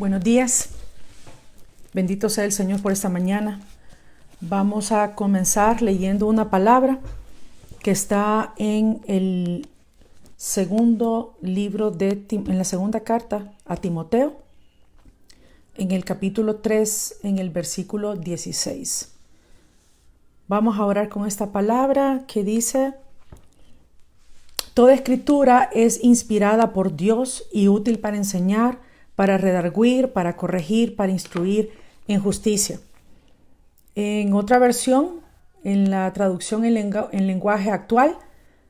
Buenos días, bendito sea el Señor por esta mañana. Vamos a comenzar leyendo una palabra que está en el segundo libro en la segunda carta a Timoteo, en el capítulo 3, en el versículo 16. Vamos a orar con esta palabra que dice: toda escritura es inspirada por Dios y útil para enseñar, para redarguir, para corregir, para instruir en justicia. En otra versión, en la traducción en lenguaje actual,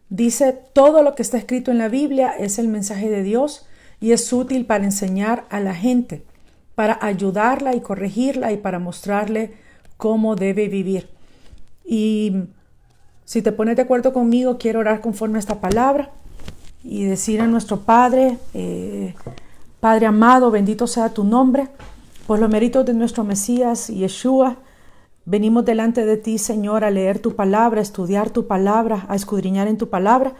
dice: todo lo que está escrito en la Biblia es el mensaje de Dios y es útil para enseñar a la gente, para ayudarla y corregirla y para mostrarle cómo debe vivir. Y si te pones de acuerdo conmigo, quiero orar conforme a esta palabra y decir a nuestro Padre: Padre amado, bendito sea tu nombre. Por los méritos de nuestro Mesías Yeshua, venimos delante de ti, Señor, a leer tu palabra, a estudiar tu palabra, a escudriñar en tu palabra,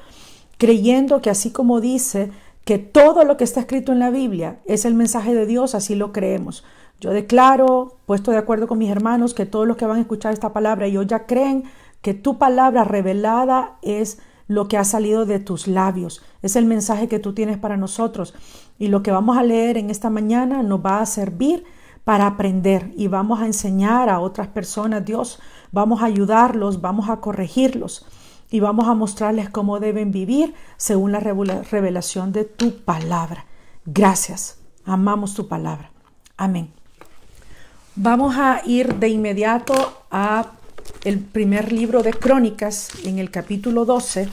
creyendo que así como dice que todo lo que está escrito en la Biblia es el mensaje de Dios, así lo creemos. Yo declaro, puesto de acuerdo con mis hermanos, que todos los que van a escuchar esta palabra y hoy ya creen que tu palabra revelada es lo que ha salido de tus labios, es el mensaje que tú tienes para nosotros. Y lo que vamos a leer en esta mañana nos va a servir para aprender y vamos a enseñar a otras personas, Dios. Vamos a ayudarlos, vamos a corregirlos y vamos a mostrarles cómo deben vivir según la revelación de tu palabra. Gracias, amamos tu palabra. Amén. Vamos a ir de inmediato a el primer libro de Crónicas, en el capítulo 12.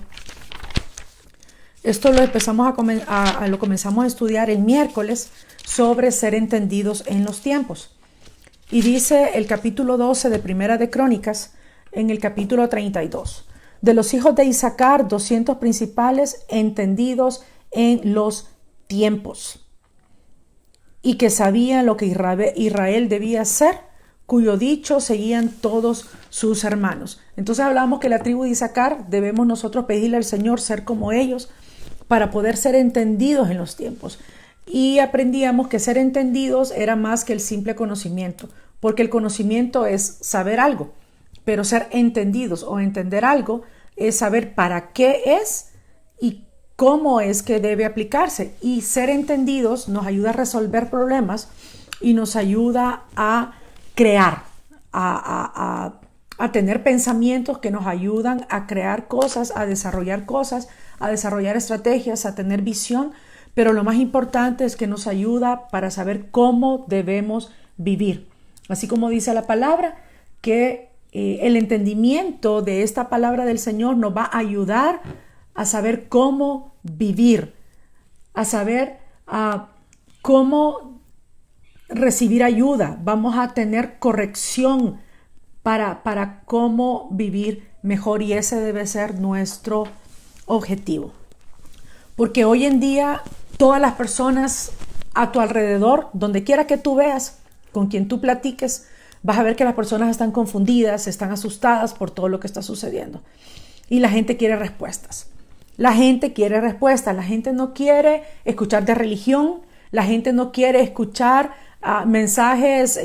Esto lo comenzamos a estudiar el miércoles, sobre ser entendidos en los tiempos. Y dice el capítulo 12 de Primera de Crónicas, en el capítulo 32. De los hijos de Isaacar, 200 principales entendidos en los tiempos, y que sabían lo que Israel debía hacer, cuyo dicho seguían todos sus hermanos. Entonces hablamos que la tribu de Isaacar debemos nosotros pedirle al Señor ser como ellos para poder ser entendidos en los tiempos. Y aprendíamos que ser entendidos era más que el simple conocimiento, porque el conocimiento es saber algo, pero ser entendidos o entender algo es saber para qué es y cómo es que debe aplicarse. Y ser entendidos nos ayuda a resolver problemas y nos ayuda a crear, a tener pensamientos que nos ayudan a crear cosas, a desarrollar estrategias, a tener visión. Pero lo más importante es que nos ayuda para saber cómo debemos vivir. Así como dice la palabra, que el entendimiento de esta palabra del Señor nos va a ayudar a saber cómo vivir, a saber cómo recibir ayuda. Vamos a tener corrección para cómo vivir mejor, y ese debe ser nuestro objetivo. Porque hoy en día todas las personas a tu alrededor, donde quiera que tú veas, con quien tú platiques, vas a ver que las personas están confundidas, están asustadas por todo lo que está sucediendo. Y la gente quiere respuestas. La gente no quiere escuchar de religión, la gente no quiere escuchar mensajes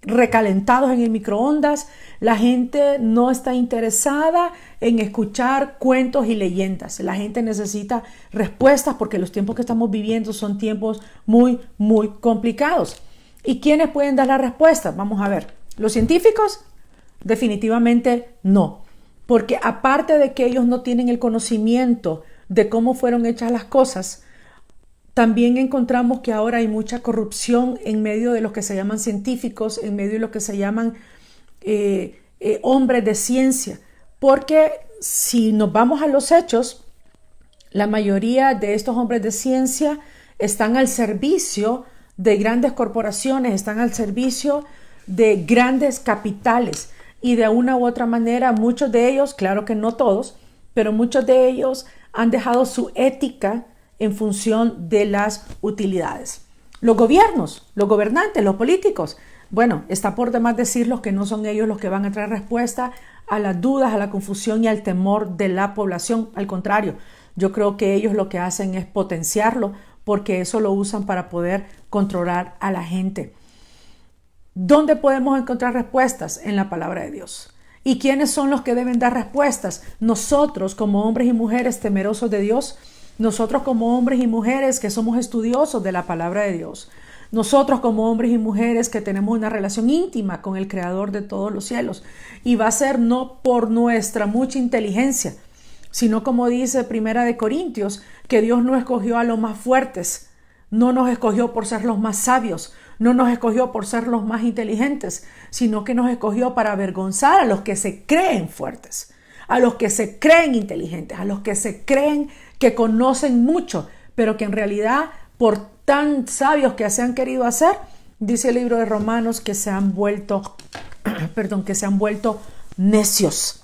recalentados en el microondas. La gente no está interesada en escuchar cuentos y leyendas. La gente necesita respuestas porque los tiempos que estamos viviendo son tiempos muy, muy complicados. ¿Y quiénes pueden dar la respuesta? Vamos a ver. ¿Los científicos? Definitivamente no. Porque aparte de que ellos no tienen el conocimiento de cómo fueron hechas las cosas, también encontramos que ahora hay mucha corrupción en medio de los que se llaman científicos, en medio de los que se llaman hombres de ciencia. Porque si nos vamos a los hechos, la mayoría de estos hombres de ciencia están al servicio de grandes corporaciones, están al servicio de grandes capitales. Y de una u otra manera, muchos de ellos, claro que no todos, pero muchos de ellos han dejado su ética en función de las utilidades. Los gobiernos, los gobernantes, los políticos, bueno, está por demás decirlos que no son ellos los que van a traer respuesta a las dudas, a la confusión y al temor de la población. Al contrario, yo creo que ellos lo que hacen es potenciarlo, porque eso lo usan para poder controlar a la gente. ¿Dónde podemos encontrar respuestas? En la palabra de Dios. ¿Y quiénes son los que deben dar respuestas? Nosotros, como hombres y mujeres temerosos de Dios. Nosotros, como hombres y mujeres que somos estudiosos de la palabra de Dios. Nosotros, como hombres y mujeres que tenemos una relación íntima con el Creador de todos los cielos. Y va a ser no por nuestra mucha inteligencia, sino como dice Primera de Corintios, que Dios no escogió a los más fuertes, no nos escogió por ser los más sabios, no nos escogió por ser los más inteligentes, sino que nos escogió para avergonzar a los que se creen fuertes, a los que se creen inteligentes, a los que se creen que conocen mucho, pero que en realidad por tan sabios que se han querido hacer, dice el libro de Romanos, que se han vuelto, que se han vuelto necios.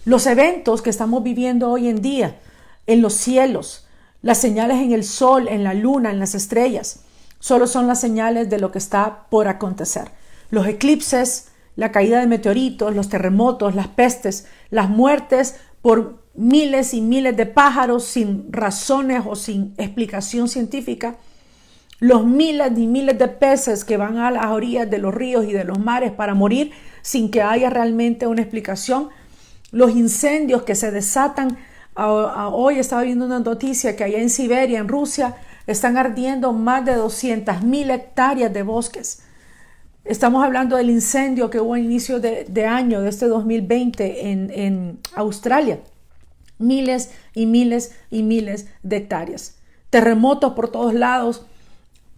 Los eventos que estamos viviendo hoy en día en los cielos, las señales en el sol, en la luna, en las estrellas, solo son las señales de lo que está por acontecer. Los eclipses, la caída de meteoritos, los terremotos, las pestes, las muertes por miles y miles de pájaros sin razones o sin explicación científica, los miles y miles de peces que van a las orillas de los ríos y de los mares para morir sin que haya realmente una explicación, los incendios que se desatan. Hoy estaba viendo una noticia que allá en Siberia, en Rusia, están ardiendo más de 200,000 hectáreas de bosques. Estamos hablando del incendio que hubo a inicio de año, de este 2020, en Australia. Miles y miles y miles de hectáreas. Terremotos por todos lados,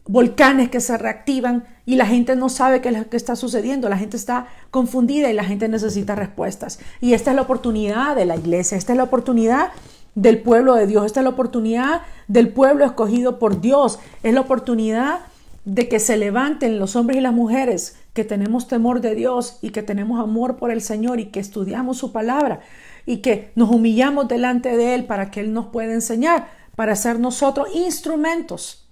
volcanes que se reactivan y la gente no sabe qué es lo que está sucediendo. La gente está confundida y la gente necesita respuestas. Y esta es la oportunidad de la iglesia, esta es la oportunidad del pueblo de Dios, esta es la oportunidad del pueblo escogido por Dios, es la oportunidad de que se levanten los hombres y las mujeres que tenemos temor de Dios y que tenemos amor por el Señor y que estudiamos su palabra y que nos humillamos delante de Él para que Él nos pueda enseñar, para ser nosotros instrumentos,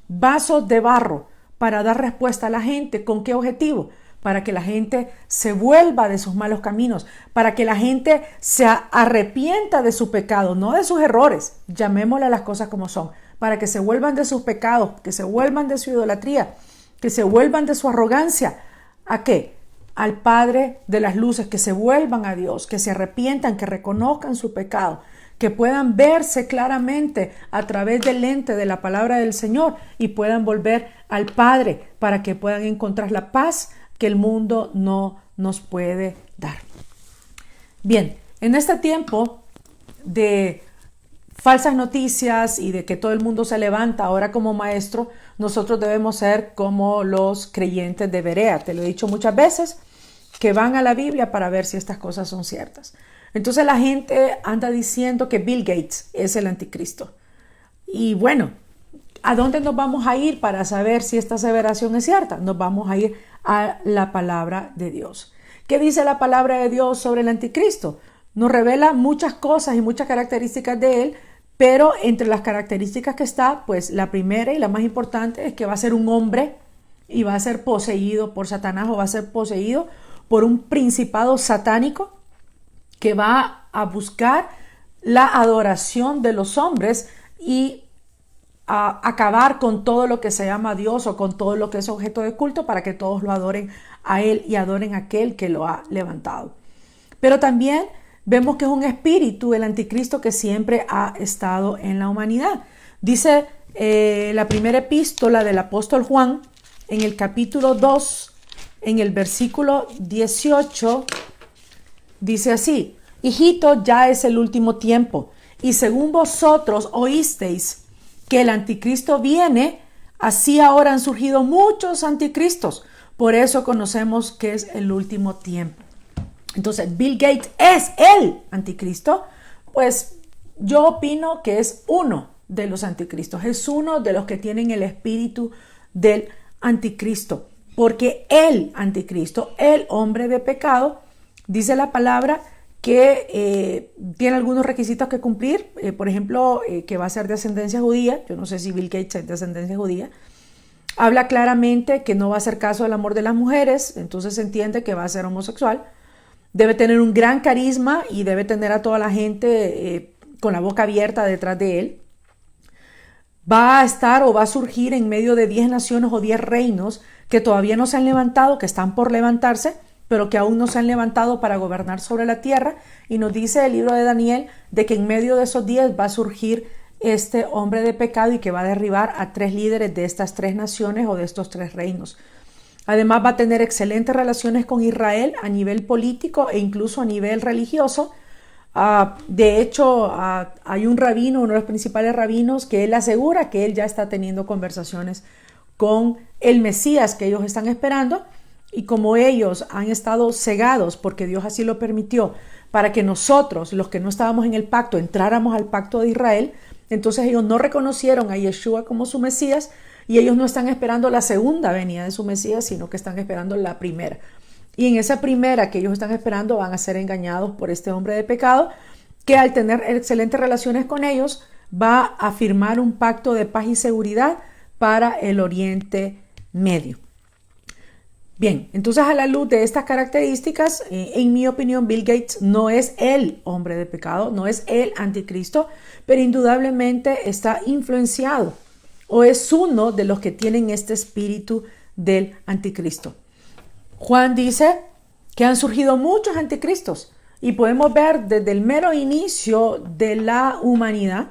vasos de barro, para dar respuesta a la gente. ¿Con qué objetivo? Para que la gente se vuelva de sus malos caminos, para que la gente se arrepienta de su pecado, no de sus errores, llamémosle las cosas como son, para que se vuelvan de sus pecados, que se vuelvan de su idolatría, que se vuelvan de su arrogancia. ¿A qué? Al Padre de las luces, que se vuelvan a Dios, que se arrepientan, que reconozcan su pecado, que puedan verse claramente a través del lente de la palabra del Señor y puedan volver al Padre para que puedan encontrar la paz que el mundo no nos puede dar. Bien, en este tiempo de falsas noticias y de que todo el mundo se levanta ahora como maestro, nosotros debemos ser como los creyentes de Berea. Te lo he dicho muchas veces, que van a la Biblia para ver si estas cosas son ciertas. Entonces la gente anda diciendo que Bill Gates es el anticristo. Y bueno, ¿a dónde nos vamos a ir para saber si esta aseveración es cierta? Nos vamos a ir a la palabra de Dios. ¿Qué dice la palabra de Dios sobre el anticristo? Nos revela muchas cosas y muchas características de él, pero entre las características que está, pues la primera y la más importante es que va a ser un hombre y va a ser poseído por Satanás, o va a ser poseído por un principado satánico que va a buscar la adoración de los hombres y a acabar con todo lo que se llama Dios o con todo lo que es objeto de culto, para que todos lo adoren a él y adoren a aquel que lo ha levantado. Pero también vemos que es un espíritu, el anticristo, que siempre ha estado en la humanidad. Dice la primera epístola del apóstol Juan, en el capítulo 2, en el versículo 18, dice así: hijito, ya es el último tiempo, y según vosotros oísteis que el anticristo viene, así ahora han surgido muchos anticristos. Por eso conocemos que es el último tiempo. Entonces, ¿Bill Gates es el anticristo? Pues yo opino que es uno de los anticristos, es uno de los que tienen el espíritu del anticristo, porque el anticristo, el hombre de pecado, dice la palabra que tiene algunos requisitos que cumplir, por ejemplo, que va a ser de ascendencia judía. Yo no sé si Bill Gates es de ascendencia judía. Habla claramente que no va a hacer caso del amor de las mujeres, entonces se entiende que va a ser homosexual. Debe tener un gran carisma y debe tener a toda la gente con la boca abierta detrás de él. va a estar o va a surgir en medio de 10 naciones o 10 reinos que todavía no se han levantado, que están por levantarse, pero que aún no se han levantado para gobernar sobre la tierra. Y nos dice el libro de Daniel de que en medio de esos 10 va a surgir este hombre de pecado y que va a derribar a 3 líderes de estas 3 naciones o de estos 3 reinos. Además va a tener excelentes relaciones con Israel a nivel político e incluso a nivel religioso. De hecho, hay un rabino, uno de los principales rabinos, que él asegura que él ya está teniendo conversaciones con el Mesías que ellos están esperando, y como ellos han estado cegados porque Dios así lo permitió para que nosotros, los que no estábamos en el pacto, entráramos al pacto de Israel, entonces ellos no reconocieron a Yeshua como su Mesías y ellos no están esperando la segunda venida de su Mesías, sino que están esperando la primera. Y en esa primera que ellos están esperando van a ser engañados por este hombre de pecado, que al tener excelentes relaciones con ellos va a firmar un pacto de paz y seguridad para el Oriente Medio. Bien, entonces a la luz de estas características, en mi opinión, Bill Gates no es el hombre de pecado, no es el anticristo, pero indudablemente está influenciado o es uno de los que tienen este espíritu del anticristo. Juan dice que han surgido muchos anticristos y podemos ver desde el mero inicio de la humanidad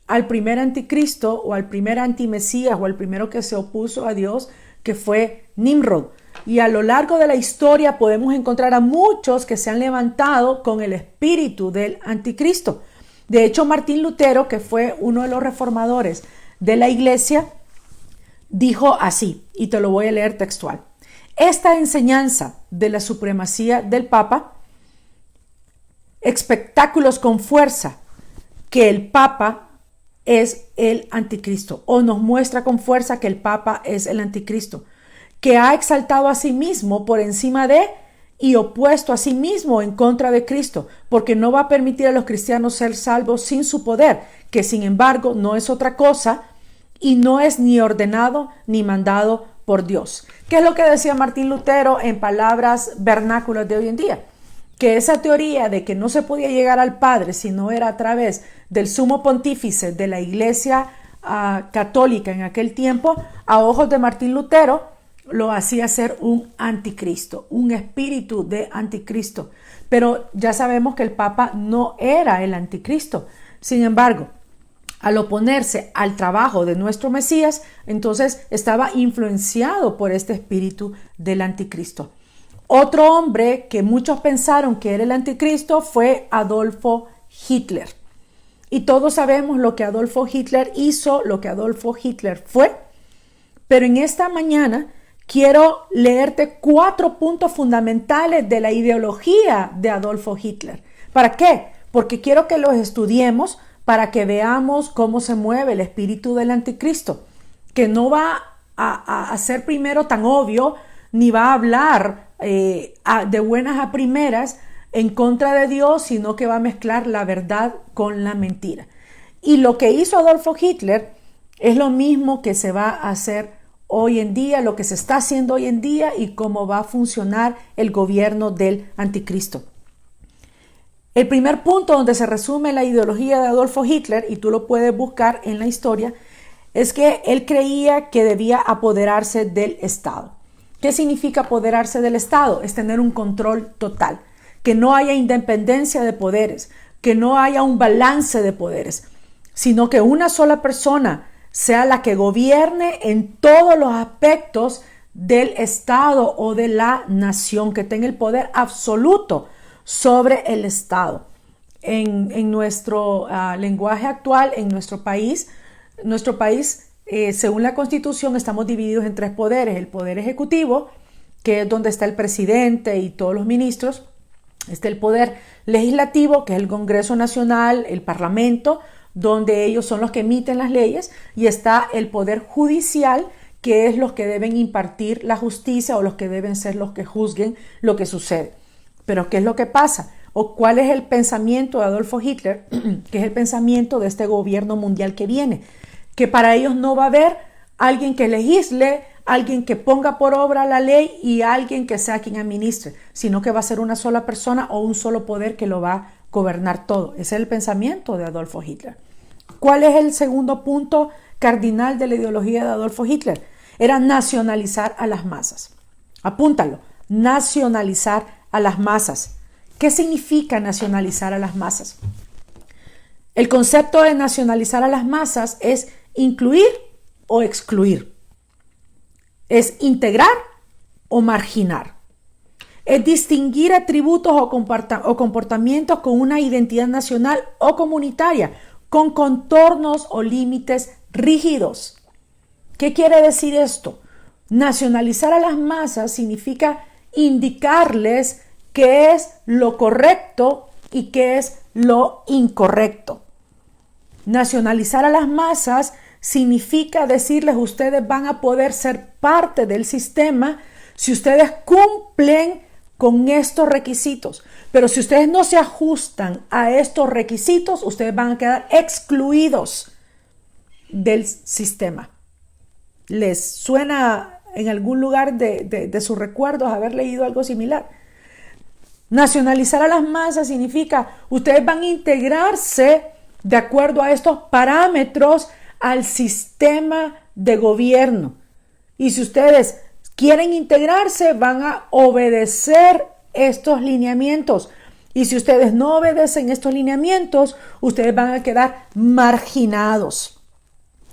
al primer anticristo o al primer antimesías o al primero que se opuso a Dios, que fue Nimrod. Y a lo largo de la historia podemos encontrar a muchos que se han levantado con el espíritu del anticristo. De hecho, Martín Lutero, que fue uno de los reformadores de la iglesia, dijo así, y te lo voy a leer textual: esta enseñanza de la supremacía del Papa, espectáculos con fuerza que el Papa es el anticristo, o nos muestra con fuerza que el Papa es el anticristo, que ha exaltado a sí mismo por encima de y opuesto a sí mismo en contra de Cristo, porque no va a permitir a los cristianos ser salvos sin su poder, que sin embargo no es otra cosa y no es ni ordenado ni mandado por Dios. ¿Qué es lo que decía Martín Lutero en palabras vernáculas de hoy en día? Que esa teoría de que no se podía llegar al Padre si no era a través del sumo pontífice de la Iglesia católica en aquel tiempo, a ojos de Martín Lutero, lo hacía ser un anticristo, un espíritu de anticristo. Pero ya sabemos que el Papa no era el anticristo. Sin embargo, al oponerse al trabajo de nuestro Mesías, entonces estaba influenciado por este espíritu del anticristo. Otro hombre que muchos pensaron que era el anticristo fue Adolfo Hitler. Y todos sabemos lo que Adolfo Hitler hizo, lo que Adolfo Hitler fue. Pero en esta mañana quiero leerte 4 puntos fundamentales de la ideología de Adolfo Hitler. ¿Para qué? Porque quiero que los estudiemos para que veamos cómo se mueve el espíritu del anticristo, que no va a ser primero tan obvio, ni va a hablar de buenas a primeras en contra de Dios, sino que va a mezclar la verdad con la mentira. Y lo que hizo Adolfo Hitler es lo mismo que se va a hacer hoy en día, lo que se está haciendo hoy en día y cómo va a funcionar el gobierno del anticristo. El primer punto donde se resume la ideología de Adolfo Hitler, y tú lo puedes buscar en la historia, es que él creía que debía apoderarse del Estado. ¿Qué significa apoderarse del Estado? Es tener un control total, que no haya independencia de poderes, que no haya un balance de poderes, sino que una sola persona sea la que gobierne en todos los aspectos del Estado o de la nación, que tenga el poder absoluto sobre el Estado. En nuestro lenguaje actual, en nuestro país, según la Constitución, estamos divididos en 3 poderes. El poder ejecutivo, que es donde está el presidente y todos los ministros. Está el poder legislativo, que es el Congreso Nacional, el Parlamento, donde ellos son los que emiten las leyes. Y está el poder judicial, que es los que deben impartir la justicia o los que deben ser los que juzguen lo que sucede. Pero ¿qué es lo que pasa? ¿O cuál es el pensamiento de Adolfo Hitler? Que es el pensamiento de este gobierno mundial que viene. Que para ellos no va a haber alguien que legisle, alguien que ponga por obra la ley y alguien que sea quien administre, sino que va a ser una sola persona o un solo poder que lo va a gobernar todo. Ese es el pensamiento de Adolfo Hitler. ¿Cuál es el segundo punto cardinal de la ideología de Adolfo Hitler? Era nacionalizar a las masas. Apúntalo, nacionalizar a las masas. ¿Qué significa nacionalizar a las masas? El concepto de nacionalizar a las masas es incluir o excluir. Es integrar o marginar. Es distinguir atributos o comportamientos con una identidad nacional o comunitaria, con contornos o límites rígidos. ¿Qué quiere decir esto? Nacionalizar a las masas significa indicarles qué es lo correcto y qué es lo incorrecto. Nacionalizar a las masas significa decirles: ustedes van a poder ser parte del sistema si ustedes cumplen con estos requisitos. Pero si ustedes no se ajustan a estos requisitos, ustedes van a quedar excluidos del sistema. ¿Les suena en algún lugar de sus recuerdos haber leído algo similar? Nacionalizar a las masas significa: ustedes van a integrarse de acuerdo a estos parámetros al sistema de gobierno. Y si ustedes quieren integrarse, van a obedecer estos lineamientos. Y si ustedes no obedecen estos lineamientos, ustedes van a quedar marginados.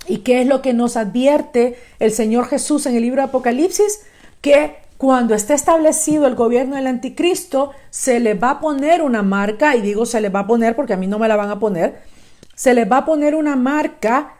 ¿Y qué es lo que nos advierte el Señor Jesús en el libro de Apocalipsis? Que cuando esté establecido el gobierno del anticristo, se le va a poner una marca, y digo se le va a poner porque a mí no me la van a poner, se le va a poner una marca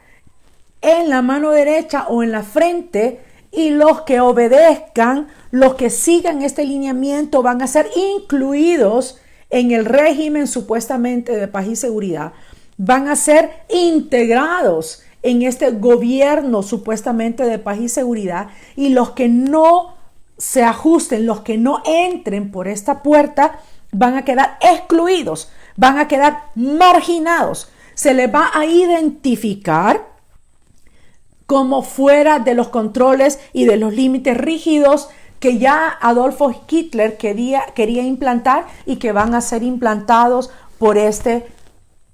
en la mano derecha o en la frente, y los que obedezcan, los que sigan este lineamiento, van a ser incluidos en el régimen supuestamente de paz y seguridad, van a ser integrados en este gobierno supuestamente de paz y seguridad, y los que no se ajusten, los que no entren por esta puerta, van a quedar excluidos, van a quedar marginados. Se les va a identificar como fuera de los controles y de los límites rígidos que ya Adolfo Hitler quería implantar y que van a ser implantados por este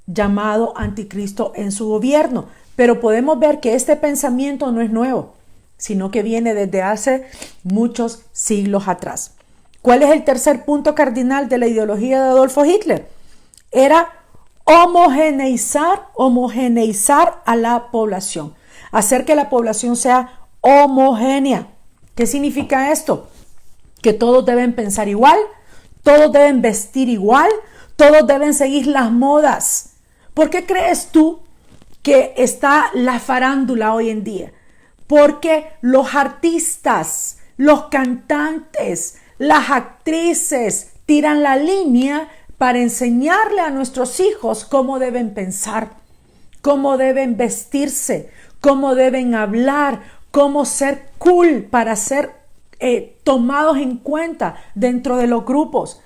llamado anticristo en su gobierno. Pero podemos ver que este pensamiento no es nuevo, sino que viene desde hace muchos siglos atrás. ¿Cuál es el tercer punto cardinal de la ideología de Adolfo Hitler? Era homogeneizar a la población. Hacer que la población sea homogénea. ¿Qué significa esto? Que todos deben pensar igual, todos deben vestir igual, todos deben seguir las modas. ¿Por qué crees tú que está la farándula hoy en día? Porque los artistas, los cantantes, las actrices tiran la línea para enseñarle a nuestros hijos cómo deben pensar, cómo deben vestirse, cómo deben hablar, cómo ser cool para ser tomados en cuenta dentro de los grupos.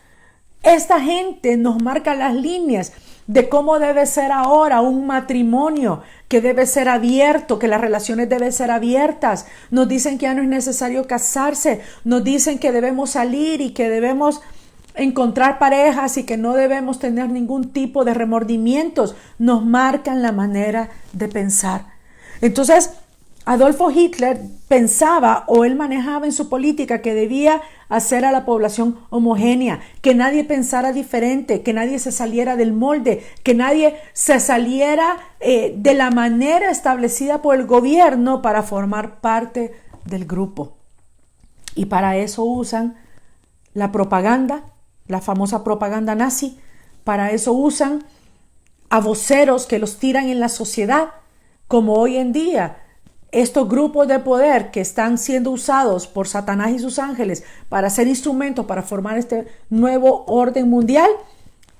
Esta gente nos marca las líneas de cómo debe ser ahora un matrimonio, que debe ser abierto, que las relaciones deben ser abiertas. Nos dicen que ya no es necesario casarse, nos dicen que debemos salir y que debemos encontrar parejas y que no debemos tener ningún tipo de remordimientos. Nos marcan la manera de pensar. Entonces, Adolfo Hitler pensaba, o él manejaba en su política, que debía hacer a la población homogénea, que nadie pensara diferente, que nadie se saliera del molde, que nadie se saliera de la manera establecida por el gobierno para formar parte del grupo. Y para eso usan la propaganda, la famosa propaganda nazi. Para eso usan a voceros que los tiran en la sociedad, como hoy en día estos grupos de poder que están siendo usados por Satanás y sus ángeles para ser instrumentos para formar este nuevo orden mundial,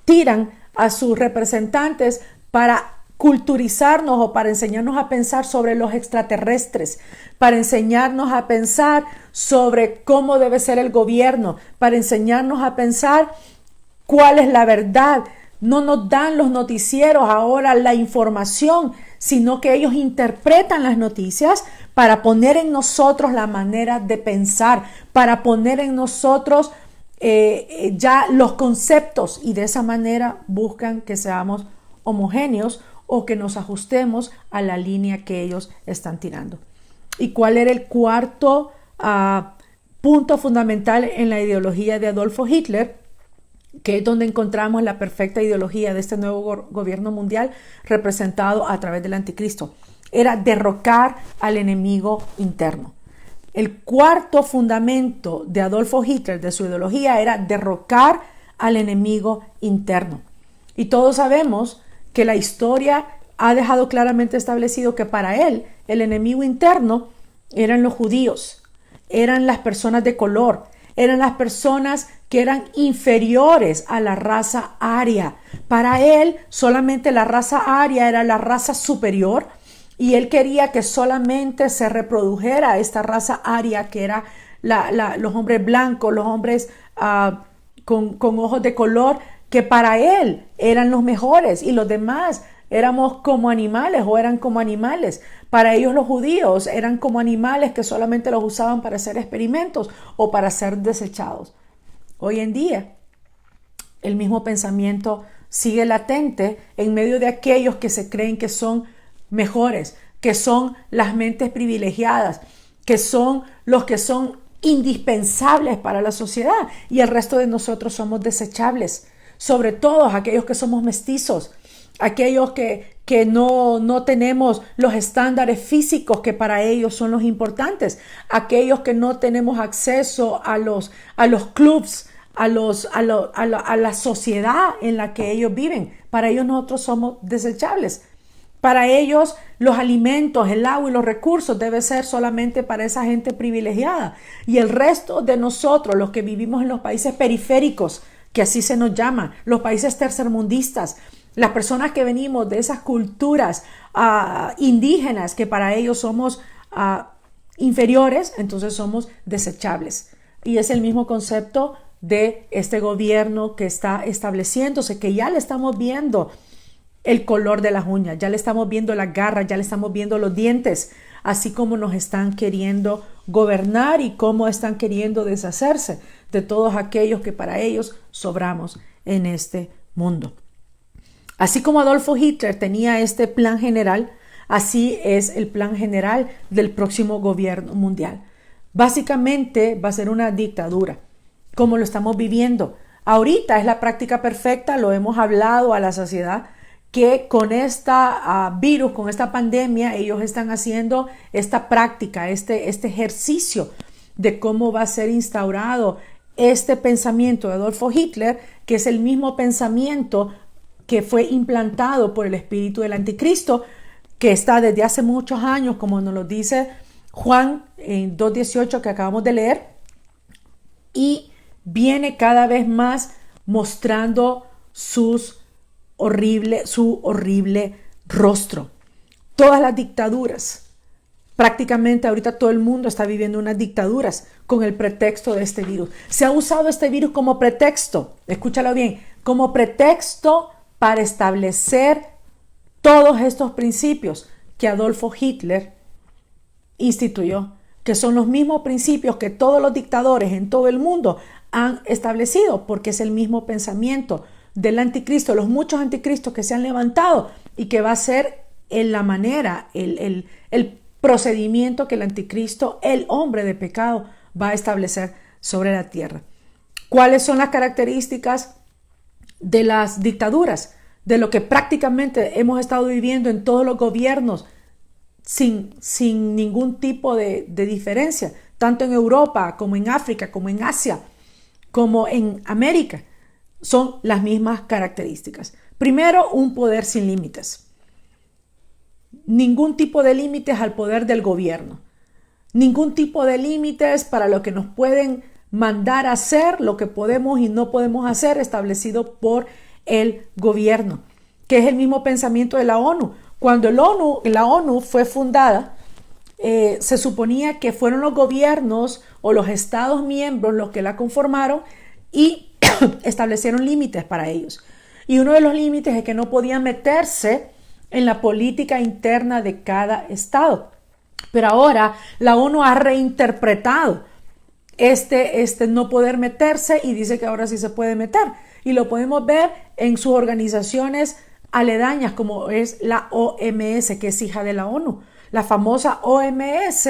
tiran a sus representantes para culturizarnos o para enseñarnos a pensar sobre los extraterrestres, para enseñarnos a pensar sobre cómo debe ser el gobierno, para enseñarnos a pensar cuál es la verdad. No nos dan los noticieros ahora la información, sino que ellos interpretan las noticias para poner en nosotros la manera de pensar, para poner en nosotros ya los conceptos, y de esa manera buscan que seamos homogéneos o que nos ajustemos a la línea que ellos están tirando. ¿Y cuál era el cuarto punto fundamental en la ideología de Adolfo Hitler? Que es donde encontramos la perfecta ideología de este nuevo gobierno mundial representado a través del anticristo. Era derrocar al enemigo interno. El cuarto fundamento de Adolfo Hitler, de su ideología, era derrocar al enemigo interno. Y todos sabemos que la historia ha dejado claramente establecido que para él el enemigo interno eran los judíos, eran las personas de color, eran las personas que eran inferiores a la raza aria. Para él solamente la raza aria era la raza superior y él quería que solamente se reprodujera esta raza aria que era los hombres blancos, los hombres con ojos de color, que para él eran los mejores y los demás éramos como animales o eran como animales. Para ellos los judíos eran como animales que solamente los usaban para hacer experimentos o para ser desechados. Hoy en día el mismo pensamiento sigue latente en medio de aquellos que se creen que son mejores, que son las mentes privilegiadas, que son los que son indispensables para la sociedad y el resto de nosotros somos desechables, sobre todo aquellos que somos mestizos, aquellos que no tenemos los estándares físicos que para ellos son los importantes, aquellos que no tenemos acceso a los clubs, a la sociedad en la que ellos viven. Para ellos nosotros somos desechables. Para ellos los alimentos, el agua y los recursos debe ser solamente para esa gente privilegiada. Y el resto de nosotros, los que vivimos en los países periféricos, que así se nos llama, los países tercermundistas, las personas que venimos de esas culturas indígenas que para ellos somos inferiores, entonces somos desechables. Y es el mismo concepto de este gobierno que está estableciéndose, que ya le estamos viendo el color de las uñas, ya le estamos viendo las garras, ya le estamos viendo los dientes, así como nos están queriendo gobernar y cómo están queriendo deshacerse de todos aquellos que para ellos sobramos en este mundo. Así como Adolfo Hitler tenía este plan general, así es el plan general del próximo gobierno mundial. Básicamente va a ser una dictadura, como lo estamos viviendo. Ahorita es la práctica perfecta, lo hemos hablado a la saciedad, que con esta virus, con esta pandemia, ellos están haciendo esta práctica, este ejercicio de cómo va a ser instaurado este pensamiento de Adolfo Hitler, que es el mismo pensamiento que fue implantado por el espíritu del anticristo, que está desde hace muchos años, como nos lo dice Juan en 2:18 que acabamos de leer, y viene cada vez más mostrando su horrible rostro. Todas las dictaduras, prácticamente ahorita todo el mundo está viviendo unas dictaduras con el pretexto de este virus. Se ha usado este virus como pretexto, escúchalo bien, como pretexto para establecer todos estos principios que Adolfo Hitler instituyó, que son los mismos principios que todos los dictadores en todo el mundo han establecido, porque es el mismo pensamiento del anticristo, los muchos anticristos que se han levantado y que va a ser en la manera, el procedimiento que el anticristo, el hombre de pecado, va a establecer sobre la tierra. ¿Cuáles son las características de las dictaduras? De lo que prácticamente hemos estado viviendo en todos los gobiernos sin ningún tipo de diferencia, tanto en Europa como en África, como en Asia, como en América. Son las mismas características. Primero, un poder sin límites. Ningún tipo de límites al poder del gobierno. Ningún tipo de límites para lo que nos pueden mandar a hacer, lo que podemos y no podemos hacer, establecido por el gobierno, que es el mismo pensamiento de la ONU. Cuando la ONU fue fundada, se suponía que fueron los gobiernos o los estados miembros los que la conformaron y establecieron límites para ellos. Y uno de los límites es que no podían meterse en la política interna de cada estado. Pero ahora la ONU ha reinterpretado este no poder meterse y dice que ahora sí se puede meter. Y lo podemos ver en sus organizaciones aledañas como es la OMS, que es hija de la ONU. La famosa OMS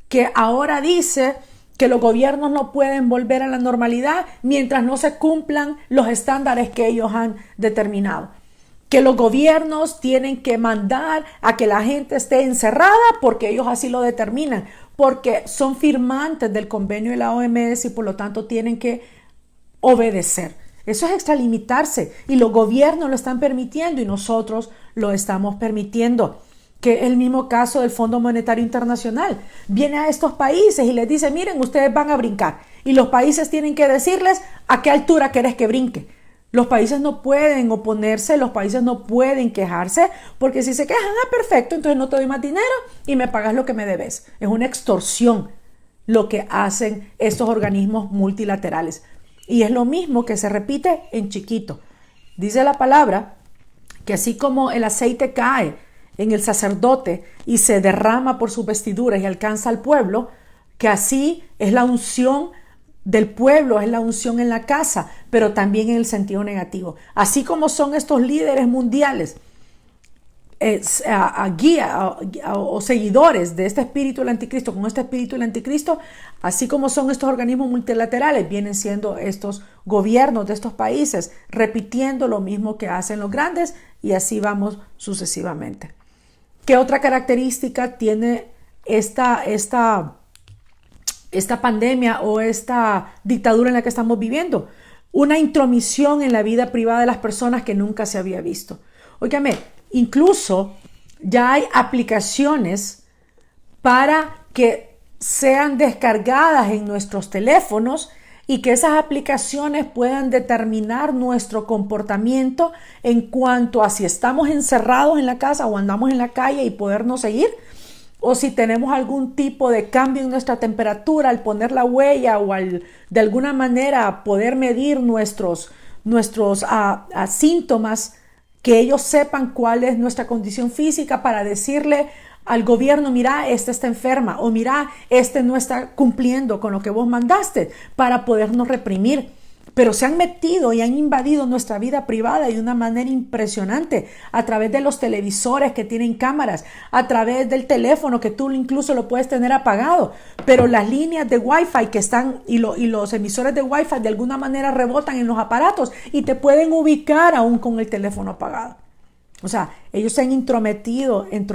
que ahora dice que los gobiernos no pueden volver a la normalidad mientras no se cumplan los estándares que ellos han determinado. Que los gobiernos tienen que mandar a que la gente esté encerrada porque ellos así lo determinan, porque son firmantes del convenio de la OMS y por lo tanto tienen que obedecer. Eso es extralimitarse y los gobiernos lo están permitiendo y nosotros lo estamos permitiendo. Que es el mismo caso del Fondo Monetario Internacional. Viene a estos países y les dice, miren, ustedes van a brincar. Y los países tienen que decirles a qué altura querés que brinque. Los países no pueden oponerse, los países no pueden quejarse, porque si se quejan, perfecto, entonces no te doy más dinero y me pagas lo que me debes. Es una extorsión lo que hacen estos organismos multilaterales. Y es lo mismo que se repite en chiquito. Dice la palabra que así como el aceite cae en el sacerdote y se derrama por sus vestiduras y alcanza al pueblo, que así es la unción del pueblo, es la unción en la casa, pero también en el sentido negativo. Así como son estos líderes mundiales, guía o seguidores de este espíritu del anticristo, con este espíritu del anticristo, así como son estos organismos multilaterales, vienen siendo estos gobiernos de estos países, repitiendo lo mismo que hacen los grandes y así vamos sucesivamente. ¿Qué otra característica tiene esta pandemia o esta dictadura en la que estamos viviendo? Una intromisión en la vida privada de las personas que nunca se había visto. Óigame, incluso ya hay aplicaciones para que sean descargadas en nuestros teléfonos y que esas aplicaciones puedan determinar nuestro comportamiento en cuanto a si estamos encerrados en la casa o andamos en la calle y podernos seguir, o si tenemos algún tipo de cambio en nuestra temperatura al poner la huella o de alguna manera poder medir nuestros síntomas, que ellos sepan cuál es nuestra condición física para decirle al gobierno, mira, esta está enferma, o mira, este no está cumpliendo con lo que vos mandaste, para podernos reprimir. Pero se han metido y han invadido nuestra vida privada de una manera impresionante, a través de los televisores que tienen cámaras, a través del teléfono que tú incluso lo puedes tener apagado, pero las líneas de Wi-Fi que están y los emisores de Wi-Fi de alguna manera rebotan en los aparatos y te pueden ubicar aún con el teléfono apagado. O sea, ellos se han entrometido en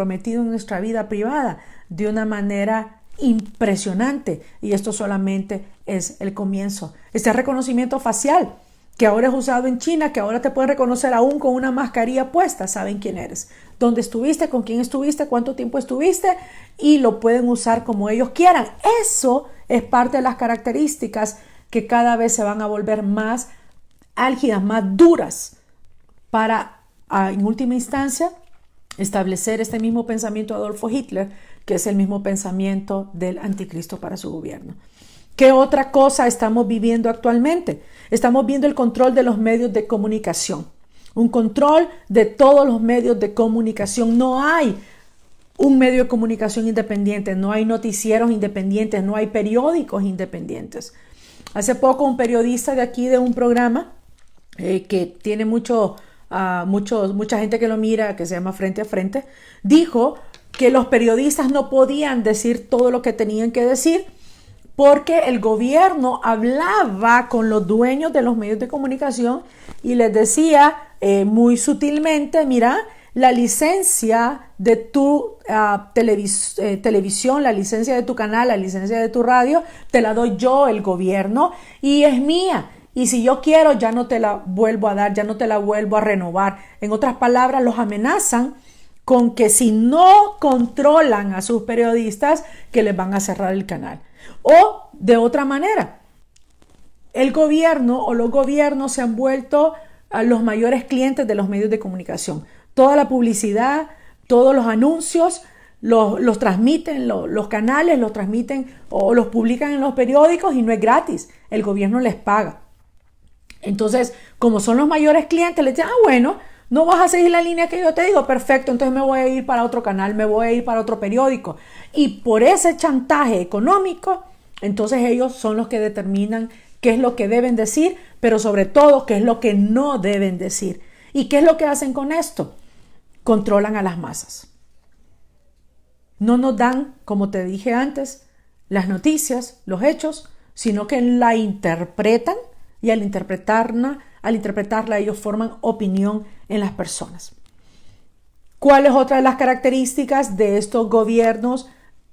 nuestra vida privada de una manera impresionante y esto solamente es el comienzo. Este reconocimiento facial que ahora es usado en China, que ahora te pueden reconocer aún con una mascarilla puesta, saben quién eres, dónde estuviste, con quién estuviste, cuánto tiempo estuviste y lo pueden usar como ellos quieran. Eso es parte de las características que cada vez se van a volver más álgidas, más duras para en última instancia establecer este mismo pensamiento de Adolfo Hitler, que es el mismo pensamiento del anticristo para su gobierno. ¿Qué otra cosa estamos viviendo actualmente? Estamos viendo el control de los medios de comunicación, un control de todos los medios de comunicación. No hay un medio de comunicación independiente, no hay noticieros independientes, no hay periódicos independientes. Hace poco un periodista de aquí de un programa que tiene mucha gente que lo mira, que se llama Frente a Frente, dijo que los periodistas no podían decir todo lo que tenían que decir porque el gobierno hablaba con los dueños de los medios de comunicación y les decía muy sutilmente, mira, la licencia de tu televisión, la licencia de tu canal, la licencia de tu radio, te la doy yo, el gobierno, y es mía. Y si yo quiero, ya no te la vuelvo a dar, ya no te la vuelvo a renovar. En otras palabras, los amenazan con que si no controlan a sus periodistas, que les van a cerrar el canal. O de otra manera, el gobierno o los gobiernos se han vuelto a los mayores clientes de los medios de comunicación. Toda la publicidad, todos los anuncios los transmiten, los canales los transmiten o los publican en los periódicos y no es gratis. El gobierno les paga. Entonces, como son los mayores clientes, les dicen, bueno, no vas a seguir la línea que yo te digo, perfecto, entonces me voy a ir para otro canal, me voy a ir para otro periódico. Y por ese chantaje económico, entonces ellos son los que determinan qué es lo que deben decir, pero sobre todo qué es lo que no deben decir. ¿Y qué es lo que hacen con esto? Controlan a las masas. No nos dan, como te dije antes, las noticias, los hechos, sino que la interpretan y al interpretarla ellos forman opinión en las personas. ¿Cuál es otra de las características de estos gobiernos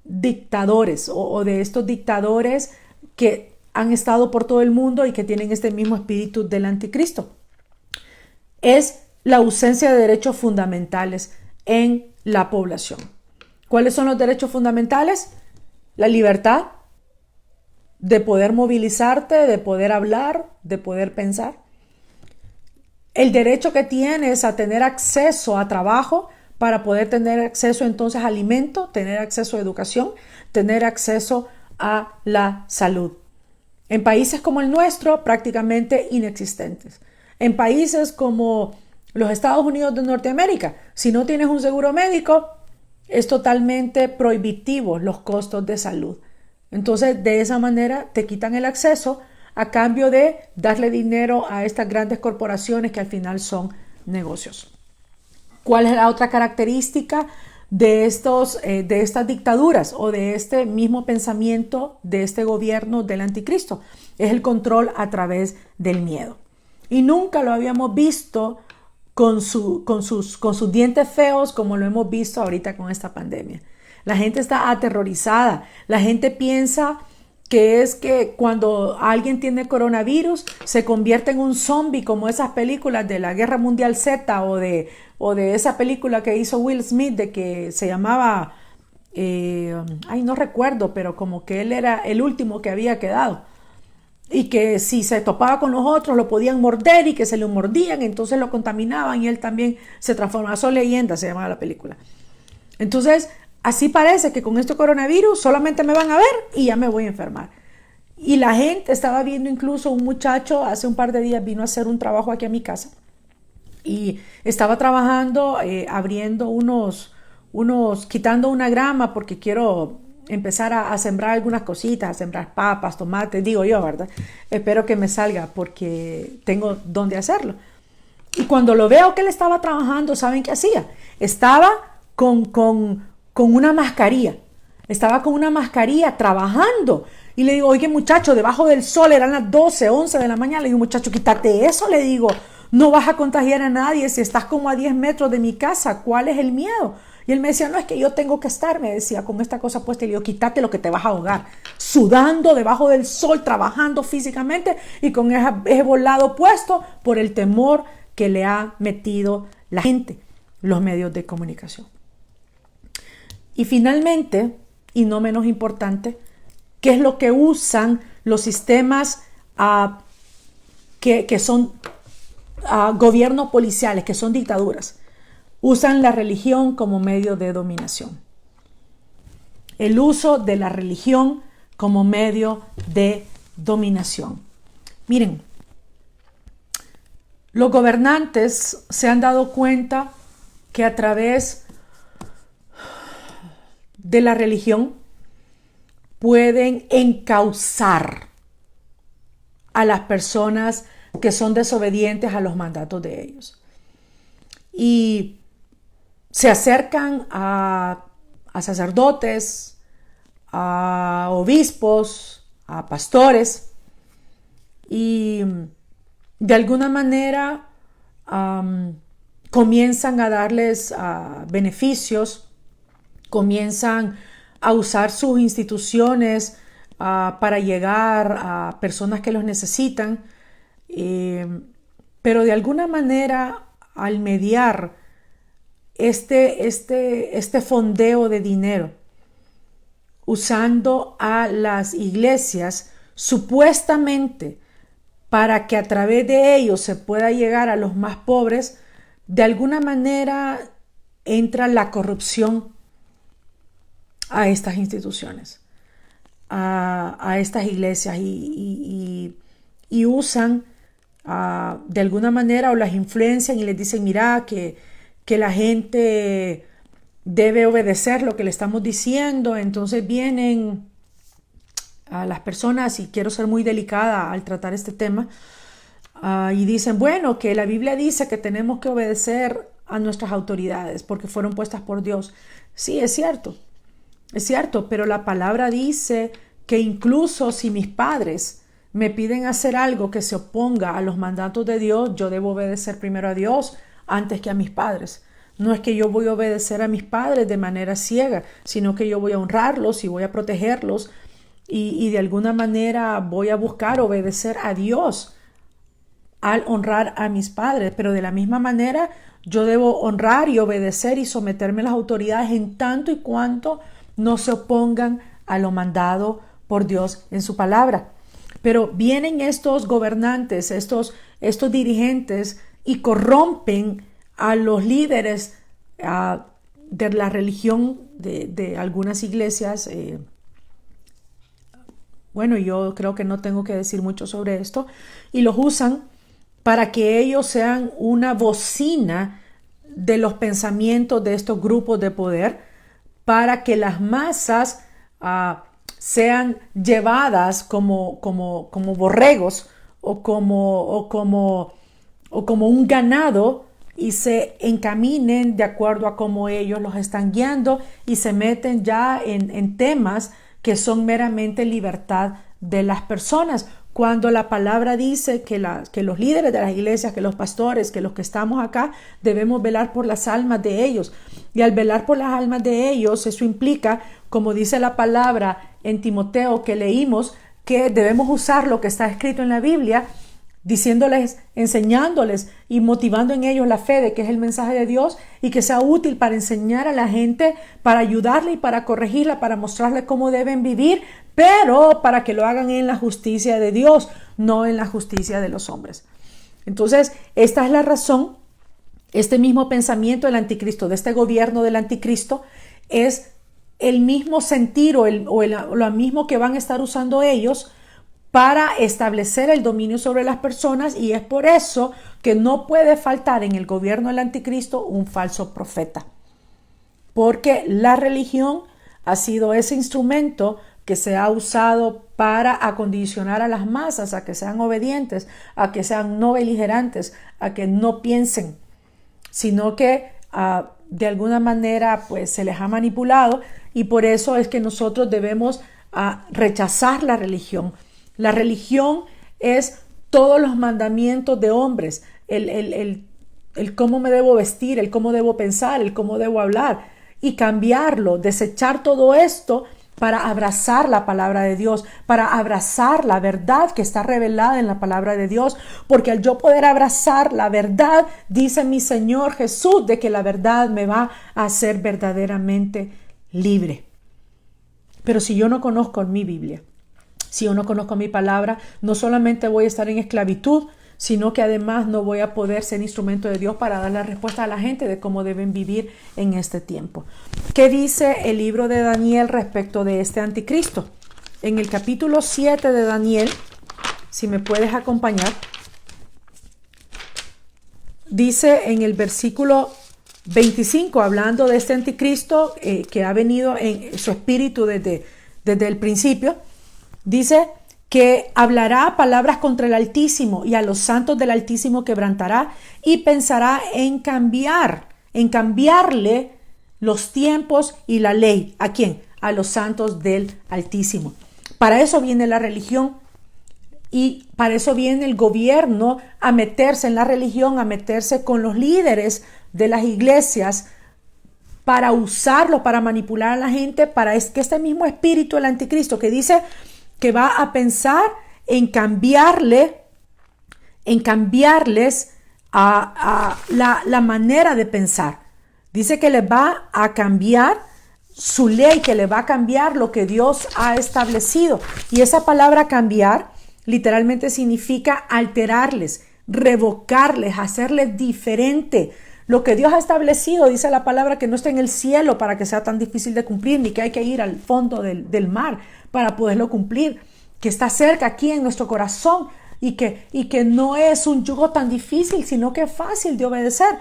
dictadores o de estos dictadores que han estado por todo el mundo y que tienen este mismo espíritu del anticristo? Es la ausencia de derechos fundamentales en la población. ¿Cuáles son los derechos fundamentales? La libertad de poder movilizarte, de poder hablar, de poder pensar. El derecho que tienes a tener acceso a trabajo para poder tener acceso entonces a alimento, tener acceso a educación, tener acceso a la salud. En países como el nuestro, prácticamente inexistentes. En países como los Estados Unidos de Norteamérica, si no tienes un seguro médico, es totalmente prohibitivo los costos de salud. Entonces, de esa manera te quitan el acceso a cambio de darle dinero a estas grandes corporaciones que al final son negocios. ¿Cuál es la otra característica de estas dictaduras o de este mismo pensamiento de este gobierno del anticristo? Es el control a través del miedo. Y nunca lo habíamos visto con sus dientes feos como lo hemos visto ahorita con esta pandemia. La gente está aterrorizada. La gente piensa que es que cuando alguien tiene coronavirus se convierte en un zombie, como esas películas de la Guerra Mundial Z o de esa película que hizo Will Smith de que se llamaba, no recuerdo, pero como que él era el último que había quedado. Y que si se topaba con los otros lo podían morder y que se lo mordían, entonces lo contaminaban y él también se transformaba. Son leyendas, se llamaba la película. Entonces, así parece que con este coronavirus solamente me van a ver y ya me voy a enfermar. Y la gente estaba viendo incluso un muchacho, hace un par de días vino a hacer un trabajo aquí a mi casa y estaba trabajando, abriendo quitando una grama porque quiero empezar a sembrar algunas cositas, a sembrar papas, tomates, digo yo, ¿verdad? Espero que me salga porque tengo dónde hacerlo. Y cuando lo veo que él estaba trabajando, ¿saben qué hacía? Estaba con una mascarilla. Estaba con una mascarilla trabajando. Y le digo, oye muchacho, debajo del sol, eran las 12, 11 de la mañana. Le digo, muchacho, quítate eso, le digo. No vas a contagiar a nadie si estás como a 10 metros de mi casa. ¿Cuál es el miedo? Y él me decía, no, es que yo tengo que estar, me decía, con esta cosa puesta. Y le digo, quítate lo que te vas a ahogar. Sudando debajo del sol, trabajando físicamente y con ese volado puesto por el temor que le ha metido la gente, los medios de comunicación. Y finalmente, y no menos importante, ¿qué es lo que usan los sistemas que son gobiernos policiales, que son dictaduras? Usan la religión como medio de dominación. El uso de la religión como medio de dominación. Miren, los gobernantes se han dado cuenta que a través de la religión pueden encauzar a las personas que son desobedientes a los mandatos de ellos. Y se acercan a sacerdotes, a obispos, a pastores y de alguna manera comienzan a darles beneficios, comienzan a usar sus instituciones para llegar a personas que los necesitan, pero de alguna manera al mediar este fondeo de dinero, usando a las iglesias supuestamente para que a través de ellos se pueda llegar a los más pobres, de alguna manera entra la corrupción a estas instituciones, a estas iglesias y usan de alguna manera o las influencian y les dicen, mira, que la gente debe obedecer lo que le estamos diciendo. Entonces vienen a las personas, y quiero ser muy delicada al tratar este tema, Y dicen, bueno, que la Biblia dice que tenemos que obedecer a nuestras autoridades porque fueron puestas por Dios. Sí, es cierto, pero la palabra dice que incluso si mis padres me piden hacer algo que se oponga a los mandatos de Dios, yo debo obedecer primero a Dios antes que a mis padres. No es que yo voy a obedecer a mis padres de manera ciega, sino que yo voy a honrarlos y voy a protegerlos y de alguna manera voy a buscar obedecer a Dios al honrar a mis padres, pero de la misma manera yo debo honrar y obedecer y someterme a las autoridades en tanto y cuanto no se opongan a lo mandado por Dios en su palabra. Pero vienen estos gobernantes, estos dirigentes y corrompen a los líderes de la religión de algunas iglesias. Bueno, yo creo que no tengo que decir mucho sobre esto, y los usan para que ellos sean una bocina de los pensamientos de estos grupos de poder, para que las masas sean llevadas como borregos o como un ganado y se encaminen de acuerdo a cómo ellos los están guiando y se meten ya en temas que son meramente libertad de las personas. Cuando la palabra dice que los líderes de las iglesias, que los pastores, que los que estamos acá, debemos velar por las almas de ellos. Y al velar por las almas de ellos, eso implica, como dice la palabra en Timoteo que leímos, que debemos usar lo que está escrito en la Biblia, diciéndoles, enseñándoles y motivando en ellos la fe de que es el mensaje de Dios y que sea útil para enseñar a la gente, para ayudarle y para corregirla, para mostrarle cómo deben vivir, pero para que lo hagan en la justicia de Dios, no en la justicia de los hombres. Entonces, esta es la razón, este mismo pensamiento del anticristo, de este gobierno del anticristo, es el mismo sentir o lo mismo que van a estar usando ellos para establecer el dominio sobre las personas, y es por eso que no puede faltar en el gobierno del anticristo un falso profeta, porque la religión ha sido ese instrumento que se ha usado para acondicionar a las masas a que sean obedientes, a que sean no beligerantes, a que no piensen, sino que de alguna manera pues se les ha manipulado, y por eso es que nosotros debemos rechazar la religión. La religión es todos los mandamientos de hombres, el cómo me debo vestir, el cómo debo pensar, el cómo debo hablar, y cambiarlo, desechar todo esto para abrazar la palabra de Dios, para abrazar la verdad que está revelada en la palabra de Dios, porque al yo poder abrazar la verdad, dice mi Señor Jesús, de que la verdad me va a hacer verdaderamente libre. Pero si yo no conozco mi Biblia, si yo no conozco mi palabra, no solamente voy a estar en esclavitud, sino que además no voy a poder ser instrumento de Dios para dar la respuesta a la gente de cómo deben vivir en este tiempo. ¿Qué dice el libro de Daniel respecto de este anticristo? En el capítulo 7 de Daniel, si me puedes acompañar, dice en el versículo 25, hablando de este anticristo que ha venido en su espíritu desde el principio, dice que hablará palabras contra el Altísimo y a los santos del Altísimo quebrantará, y pensará en cambiarle los tiempos y la ley. ¿A quién? A los santos del Altísimo. Para eso viene la religión, y para eso viene el gobierno a meterse en la religión, a meterse con los líderes de las iglesias, para usarlo, para manipular a la gente, para que este mismo espíritu del anticristo que dice que va a pensar en cambiarles la manera de pensar. Dice que le va a cambiar su ley, que le va a cambiar lo que Dios ha establecido. Y esa palabra cambiar literalmente significa alterarles, revocarles, hacerles diferente. Lo que Dios ha establecido, dice la palabra, que no está en el cielo para que sea tan difícil de cumplir, ni que hay que ir al fondo del mar para poderlo cumplir, que está cerca aquí en nuestro corazón, y que no es un yugo tan difícil, sino que es fácil de obedecer.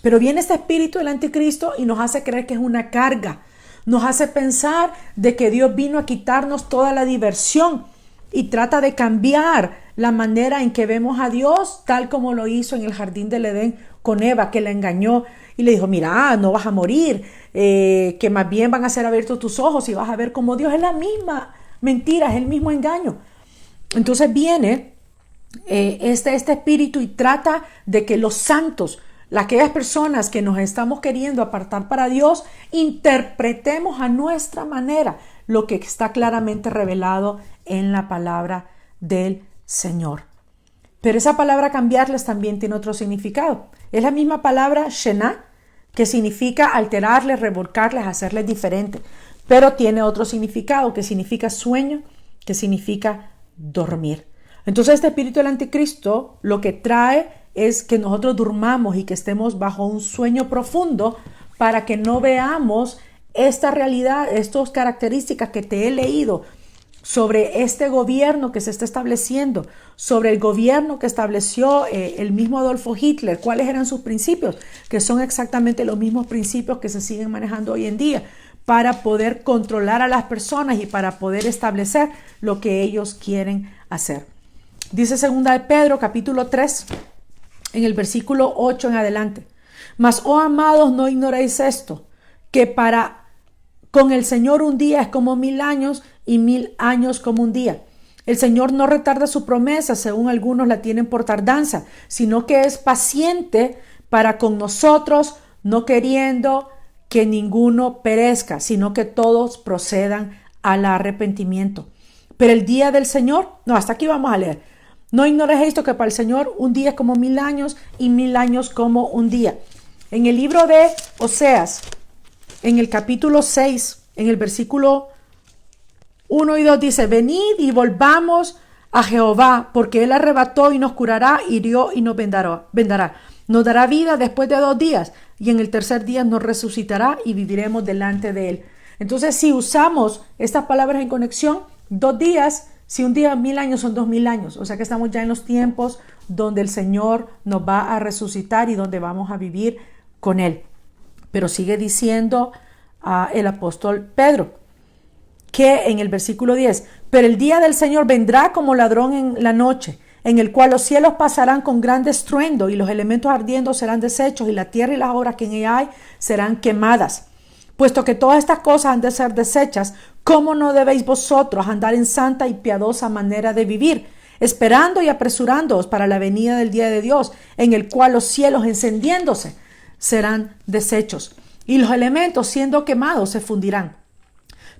Pero viene este espíritu del anticristo y nos hace creer que es una carga, nos hace pensar de que Dios vino a quitarnos toda la diversión, y trata de cambiar la manera en que vemos a Dios, tal como lo hizo en el jardín del Edén con Eva, que la engañó y le dijo, mira, no vas a morir, que más bien van a ser abiertos tus ojos y vas a ver como Dios. Es la misma mentira, es el mismo engaño. Entonces viene este espíritu y trata de que los santos, aquellas personas que nos estamos queriendo apartar para Dios, interpretemos a nuestra manera lo que está claramente revelado en la palabra del Señor. Pero esa palabra cambiarles también tiene otro significado. Es la misma palabra Shená, que significa alterarles, revolcarles, hacerles diferente, pero tiene otro significado, que significa sueño, que significa dormir. Entonces este espíritu del anticristo lo que trae es que nosotros durmamos y que estemos bajo un sueño profundo para que no veamos esta realidad, estas características que te he leído sobre este gobierno que se está estableciendo, sobre el gobierno que estableció el mismo Adolfo Hitler. ¿Cuáles eran sus principios? Que son exactamente los mismos principios que se siguen manejando hoy en día para poder controlar a las personas y para poder establecer lo que ellos quieren hacer. Dice 2 de Pedro, capítulo 3, en el versículo 8 en adelante. Mas, oh amados, no ignoréis esto, que con el Señor un día es como 1000 años y 1000 años como un día. El Señor no retarda su promesa, según algunos la tienen por tardanza, sino que es paciente para con nosotros, no queriendo que ninguno perezca, sino que todos procedan al arrepentimiento. Pero el día del Señor, no, hasta aquí vamos a leer. No ignoréis esto, que para el Señor un día es como 1000 años y 1000 años como un día. En el libro de Oseas, en el capítulo 6, en el versículo 1 y 2 dice, venid y volvamos a Jehová, porque Él arrebató y nos curará, hirió y nos vendará. Nos dará vida después de 2 días y en el tercer día nos resucitará y viviremos delante de Él. Entonces, si usamos estas palabras en conexión, 2 días, si un día 1000 años son 2000 años, o sea que estamos ya en los tiempos donde el Señor nos va a resucitar y donde vamos a vivir con Él. Pero sigue diciendo el apóstol Pedro, que en el versículo 10, pero el día del Señor vendrá como ladrón en la noche, en el cual los cielos pasarán con gran estruendo y los elementos ardiendo serán deshechos y la tierra y las obras que en ella hay serán quemadas. Puesto que todas estas cosas han de ser deshechas, ¿cómo no debéis vosotros andar en santa y piadosa manera de vivir, esperando y apresurándoos para la venida del día de Dios, en el cual los cielos encendiéndose serán deshechos y los elementos siendo quemados se fundirán?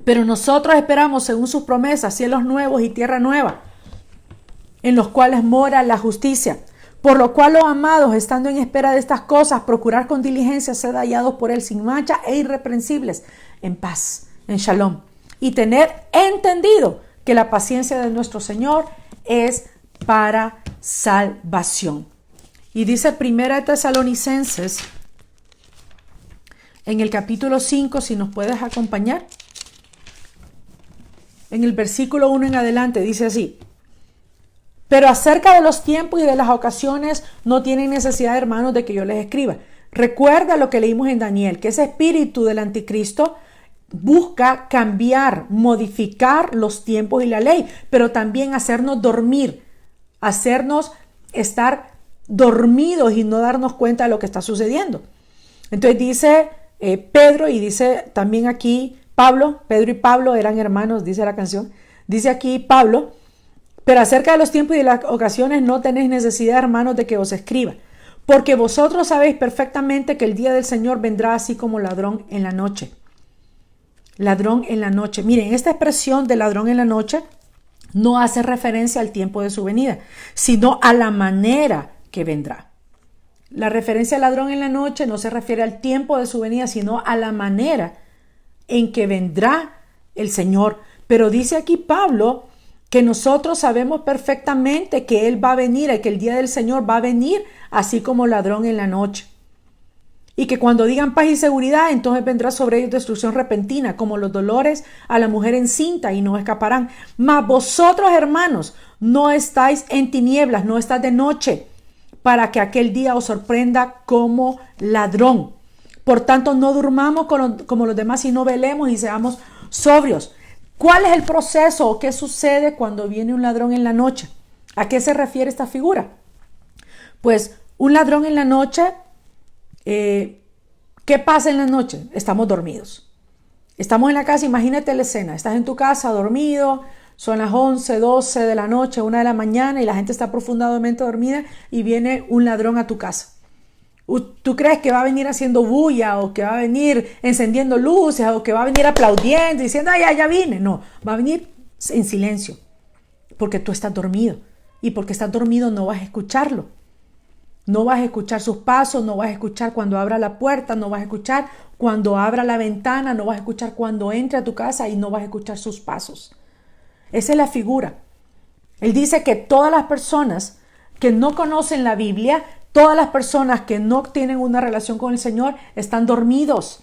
Pero nosotros esperamos, según sus promesas, cielos nuevos y tierra nueva, en los cuales mora la justicia. Por lo cual, los amados, estando en espera de estas cosas, procurar con diligencia ser hallados por Él sin mancha e irreprensibles, en paz, en shalom. Y tener entendido que la paciencia de nuestro Señor es para salvación. Y dice 1 Tesalonicenses, en el capítulo 5, si nos puedes acompañar, en el versículo 1 en adelante, dice así: pero acerca de los tiempos y de las ocasiones no tienen necesidad, hermanos, de que yo les escriba. Recuerda lo que leímos en Daniel, que ese espíritu del anticristo busca cambiar, modificar los tiempos y la ley, pero también hacernos dormir, hacernos estar dormidos y no darnos cuenta de lo que está sucediendo. Entonces dice Pedro, y dice también aquí Pablo, Pedro y Pablo eran hermanos, dice la canción, dice aquí Pablo: pero acerca de los tiempos y de las ocasiones no tenéis necesidad, hermanos, de que os escriba, porque vosotros sabéis perfectamente que el día del Señor vendrá así como ladrón en la noche. Ladrón en la noche. Miren, esta expresión de ladrón en la noche no hace referencia al tiempo de su venida, sino a la manera que vendrá. La referencia al ladrón en la noche no se refiere al tiempo de su venida, sino a la manera en que vendrá el Señor. Pero dice aquí Pablo que nosotros sabemos perfectamente que Él va a venir y que el día del Señor va a venir así como ladrón en la noche. Y que cuando digan paz y seguridad, entonces vendrá sobre ellos destrucción repentina, como los dolores a la mujer encinta, y no escaparán. Mas vosotros, hermanos, no estáis en tinieblas, no estáis de noche, para que aquel día os sorprenda como ladrón. Por tanto, no durmamos como los demás, sino velemos y seamos sobrios. ¿Cuál es el proceso o qué sucede cuando viene un ladrón en la noche? ¿A qué se refiere esta figura? Pues un ladrón en la noche, ¿qué pasa en la noche? Estamos dormidos. Estamos en la casa, imagínate la escena, estás en tu casa dormido, son las 11, 12 de la noche, 1 de la mañana y la gente está profundamente dormida y viene un ladrón a tu casa. ¿Tú crees que va a venir haciendo bulla o que va a venir encendiendo luces o que va a venir aplaudiendo diciendo, ay, ya vine? No, va a venir en silencio porque tú estás dormido y porque estás dormido no vas a escucharlo. No vas a escuchar sus pasos, no vas a escuchar cuando abra la puerta, no vas a escuchar cuando abra la ventana, no vas a escuchar cuando entre a tu casa y no vas a escuchar sus pasos. Esa es la figura. Él dice que todas las personas que no conocen la Biblia, todas las personas que no tienen una relación con el Señor, están dormidos,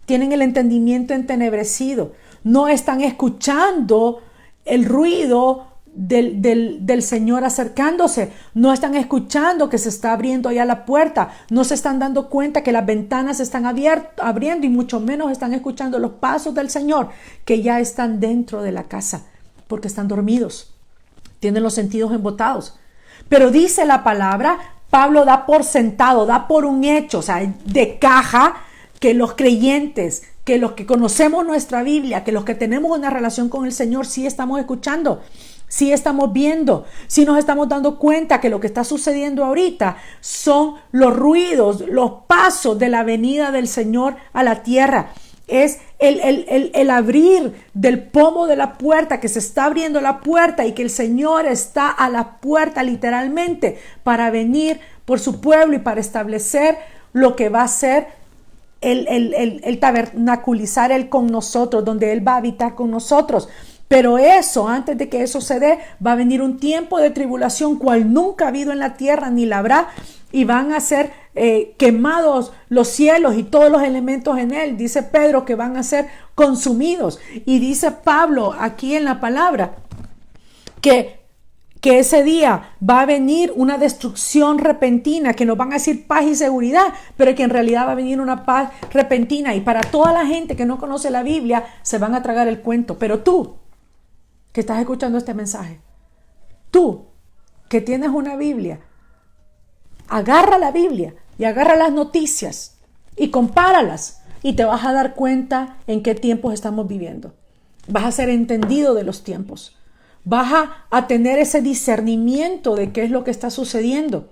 tienen el entendimiento entenebrecido, no están escuchando el ruido del Señor acercándose, no están escuchando que se está abriendo allá la puerta, no se están dando cuenta que las ventanas se están abriendo y mucho menos están escuchando los pasos del Señor que ya están dentro de la casa porque están dormidos, tienen los sentidos embotados. Pero dice la palabra, Pablo da por sentado, da por un hecho, o sea, de caja, que los creyentes, que los que conocemos nuestra Biblia, que los que tenemos una relación con el Señor, sí estamos escuchando, sí estamos viendo, sí nos estamos dando cuenta que lo que está sucediendo ahorita son los ruidos, los pasos de la venida del Señor a la tierra. Es el abrir del pomo de la puerta, que se está abriendo la puerta y que el Señor está a la puerta literalmente para venir por su pueblo y para establecer lo que va a ser el tabernaculizar Él con nosotros, donde Él va a habitar con nosotros. Pero eso, antes de que eso se dé, va a venir un tiempo de tribulación cual nunca ha habido en la tierra ni la habrá, y van a ser quemados los cielos y todos los elementos en él. Dice Pedro que van a ser consumidos. Y dice Pablo aquí en la palabra que ese día va a venir una destrucción repentina, que nos van a decir paz y seguridad, pero que en realidad va a venir una paz repentina. Y para toda la gente que no conoce la Biblia, se van a tragar el cuento. Pero tú, que estás escuchando este mensaje, tú, que tienes una Biblia, agarra la Biblia y agarra las noticias y compáralas y te vas a dar cuenta en qué tiempos estamos viviendo. Vas a ser entendido de los tiempos. Vas a tener ese discernimiento de qué es lo que está sucediendo.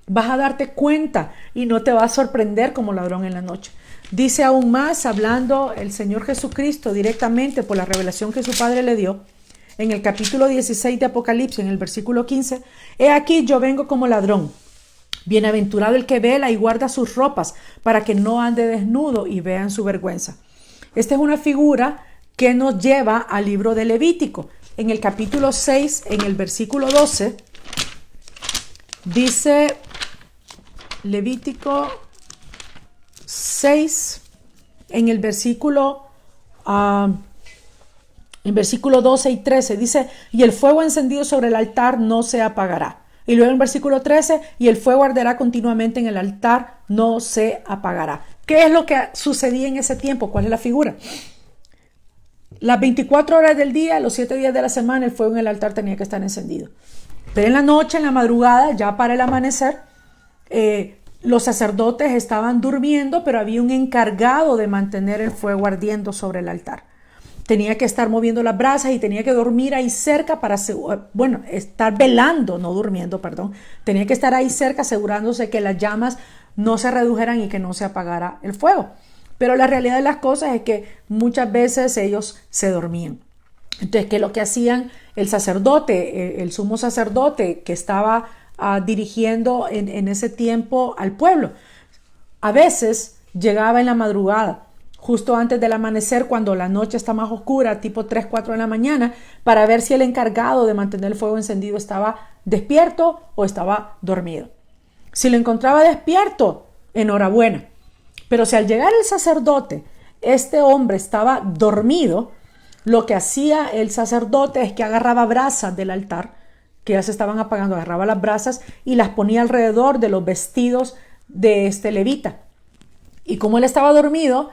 Vas a darte cuenta y no te va a sorprender como ladrón en la noche. Dice aún más, hablando el Señor Jesucristo directamente por la revelación que su Padre le dio, en el capítulo 16 de Apocalipsis, en el versículo 15, he aquí yo vengo como ladrón. Bienaventurado el que vela y guarda sus ropas para que no ande desnudo y vean su vergüenza. Esta es una figura que nos lleva al libro de Levítico. En el capítulo 6, en el versículo 12, dice Levítico 6, en el versículo 12 y 13, dice, y el fuego encendido sobre el altar no se apagará. Y luego en el versículo 13, y el fuego arderá continuamente en el altar, no se apagará. ¿Qué es lo que sucedía en ese tiempo? ¿Cuál es la figura? Las 24 horas del día, los 7 días de la semana, el fuego en el altar tenía que estar encendido. Pero en la noche, en la madrugada, ya para el amanecer, los sacerdotes estaban durmiendo, pero había un encargado de mantener el fuego ardiendo sobre el altar. Tenía que estar moviendo las brasas y tenía que dormir ahí cerca para, estar velando, no durmiendo, perdón. Tenía que estar ahí cerca asegurándose que las llamas no se redujeran y que no se apagara el fuego. Pero la realidad de las cosas es que muchas veces ellos se dormían. Entonces, ¿qué es lo que hacían el sacerdote, el sumo sacerdote que estaba dirigiendo en ese tiempo al pueblo? A veces llegaba en la madrugada, justo antes del amanecer, cuando la noche está más oscura, tipo 3, 4 de la mañana, para ver si el encargado de mantener el fuego encendido estaba despierto o estaba dormido. Si lo encontraba despierto, enhorabuena. Pero si al llegar el sacerdote, este hombre estaba dormido, lo que hacía el sacerdote es que agarraba brasas del altar, que ya se estaban apagando, agarraba las brasas y las ponía alrededor de los vestidos de este levita. Y como él estaba dormido,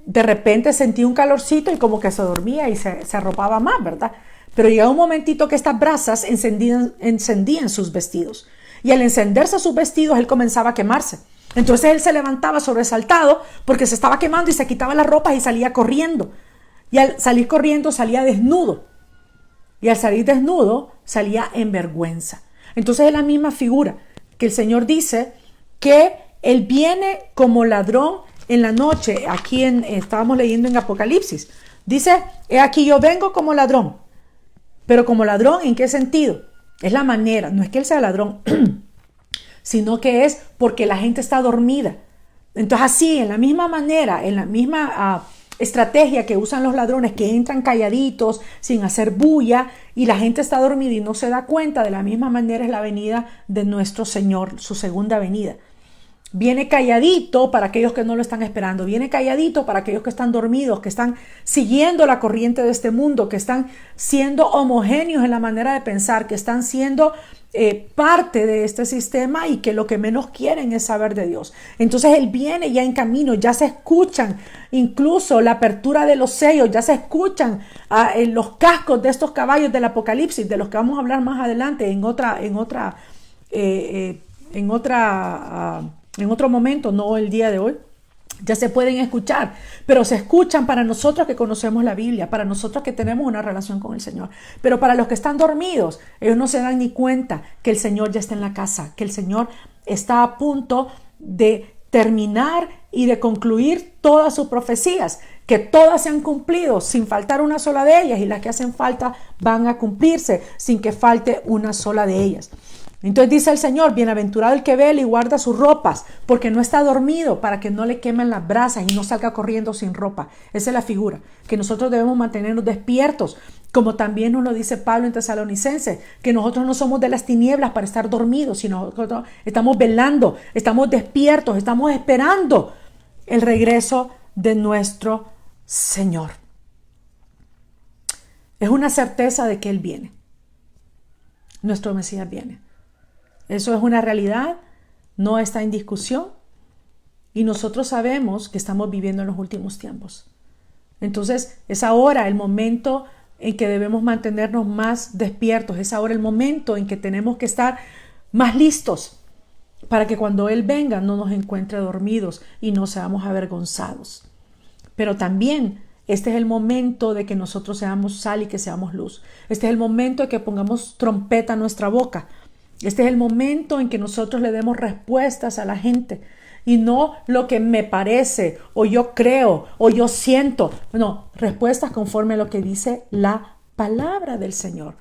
de repente sentía un calorcito y como que se dormía y se arropaba más, ¿verdad? Pero llegaba un momentito que estas brasas encendían sus vestidos. Y al encenderse sus vestidos, él comenzaba a quemarse. Entonces él se levantaba sobresaltado porque se estaba quemando y se quitaba las ropas y salía corriendo. Y al salir corriendo salía desnudo. Y al salir desnudo salía en vergüenza. Entonces es la misma figura que el Señor dice que Él viene como ladrón en la noche. Aquí estábamos leyendo en Apocalipsis. Dice, he aquí yo vengo como ladrón. Pero como ladrón, ¿en qué sentido? Es la manera, no es que Él sea ladrón, sino que es porque la gente está dormida. Entonces así, en la misma manera, en la misma estrategia que usan los ladrones, que entran calladitos, sin hacer bulla, y la gente está dormida y no se da cuenta, de la misma manera es la venida de nuestro Señor, su segunda venida. Viene calladito para aquellos que no lo están esperando, viene calladito para aquellos que están dormidos, que están siguiendo la corriente de este mundo, que están siendo homogéneos en la manera de pensar, que están siendo parte de este sistema y que lo que menos quieren es saber de Dios. Entonces Él viene ya en camino, ya se escuchan incluso la apertura de los sellos, ya se escuchan los cascos de estos caballos del Apocalipsis, de los que vamos a hablar más adelante en otro momento, no el día de hoy. Ya se pueden escuchar, pero se escuchan para nosotros que conocemos la Biblia, para nosotros que tenemos una relación con el Señor. Pero para los que están dormidos, ellos no se dan ni cuenta que el Señor ya está en la casa, que el Señor está a punto de terminar y de concluir todas sus profecías, que todas se han cumplido sin faltar una sola de ellas, y las que hacen falta van a cumplirse sin que falte una sola de ellas. Entonces dice el Señor, bienaventurado el que vela y guarda sus ropas, porque no está dormido, para que no le quemen las brasas y no salga corriendo sin ropa. Esa es la figura, que nosotros debemos mantenernos despiertos, como también nos lo dice Pablo en Tesalonicenses, que nosotros no somos de las tinieblas para estar dormidos, sino nosotros estamos velando, estamos despiertos, estamos esperando el regreso de nuestro Señor. Es una certeza de que Él viene. Nuestro Mesías viene. Eso es una realidad, no está en discusión, y nosotros sabemos que estamos viviendo en los últimos tiempos. Entonces es ahora el momento en que debemos mantenernos más despiertos, es ahora el momento en que tenemos que estar más listos para que cuando Él venga no nos encuentre dormidos y no seamos avergonzados. Pero también este es el momento de que nosotros seamos sal y que seamos luz. Este es el momento de que pongamos trompeta en nuestra boca. Este es el momento en que nosotros le demos respuestas a la gente y no lo que me parece o yo creo o yo siento. No, respuestas conforme a lo que dice la palabra del Señor.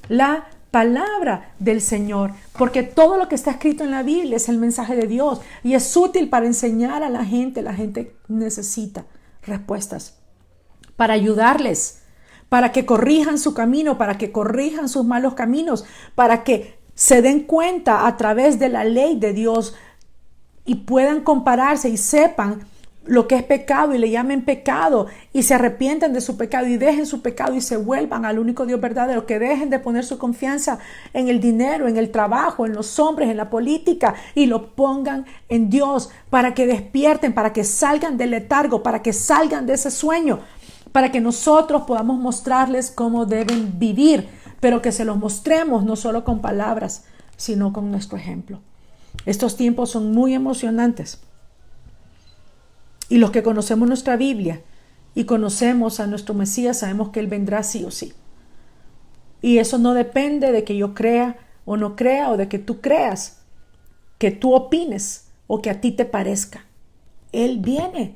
La palabra del Señor, porque todo lo que está escrito en la Biblia es el mensaje de Dios y es útil para enseñar a la gente. La gente necesita respuestas para ayudarles, para que corrijan su camino, para que corrijan sus malos caminos, para que se den cuenta a través de la ley de Dios y puedan compararse y sepan lo que es pecado y le llamen pecado y se arrepienten de su pecado y dejen su pecado y se vuelvan al único Dios verdadero, que dejen de poner su confianza en el dinero, en el trabajo, en los hombres, en la política y lo pongan en Dios, para que despierten, para que salgan del letargo, para que salgan de ese sueño, para que nosotros podamos mostrarles cómo deben vivir, pero que se los mostremos no solo con palabras, sino con nuestro ejemplo. Estos tiempos son muy emocionantes. Y los que conocemos nuestra Biblia y conocemos a nuestro Mesías, sabemos que Él vendrá sí o sí. Y eso no depende de que yo crea o no crea, o de que tú creas, que tú opines o que a ti te parezca. Él viene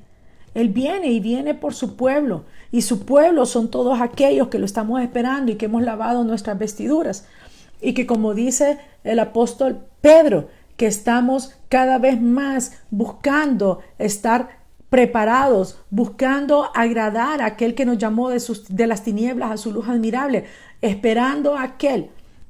y viene por su pueblo. Y su pueblo son todos aquellos que lo estamos esperando y que hemos lavado nuestras vestiduras. Y que, como dice el apóstol Pedro, que estamos cada vez más buscando estar preparados, buscando agradar a aquel que nos llamó de las tinieblas a su luz admirable, esperando a aquel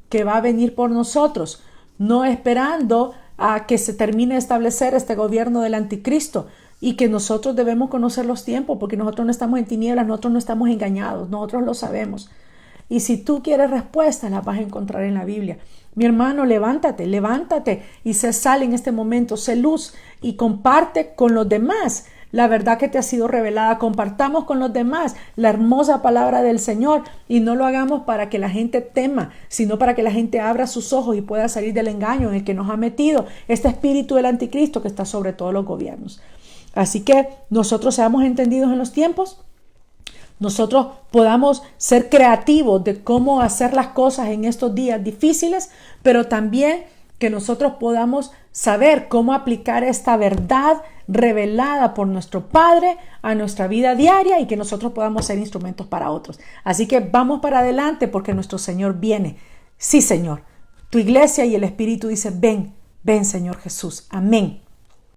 que va a venir por nosotros, no esperando a que se termine de establecer este gobierno del anticristo. Y que nosotros debemos conocer los tiempos, porque nosotros no estamos en tinieblas, nosotros no estamos engañados, nosotros lo sabemos. Y si tú quieres respuestas, las vas a encontrar en la Biblia. Mi hermano, levántate y sé sal en este momento, sé luz y comparte con los demás la verdad que te ha sido revelada. Compartamos con los demás la hermosa palabra del Señor y no lo hagamos para que la gente tema, sino para que la gente abra sus ojos y pueda salir del engaño en el que nos ha metido este espíritu del anticristo que está sobre todos los gobiernos. Así que nosotros seamos entendidos en los tiempos, nosotros podamos ser creativos de cómo hacer las cosas en estos días difíciles, pero también que nosotros podamos saber cómo aplicar esta verdad revelada por nuestro Padre a nuestra vida diaria y que nosotros podamos ser instrumentos para otros. Así que vamos para adelante porque nuestro Señor viene. Sí, Señor. Tu iglesia y el Espíritu dicen, ven, ven, Señor Jesús. Amén.